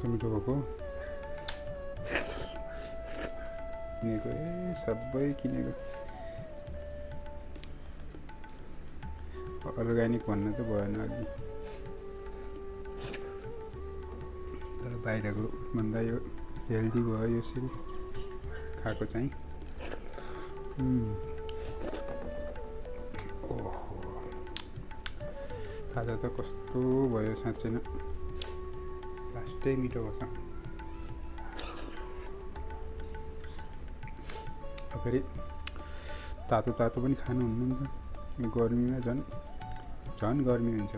कस्तो मिठो भएको किनेको सबै किनेको अर्ग्यानिक भन्नु त भएन अघि तर बाहिरको भन्दा यो हेल्दी भयो यसरी खाएको चाहिँ ओहो आज त कस्तो भयो साँच्चै नै लास्टै मिठो भएछ फेरि तातो तातो पनि खानुहुन्न नि त गर्मीमा झन् गर्मी हुन्छ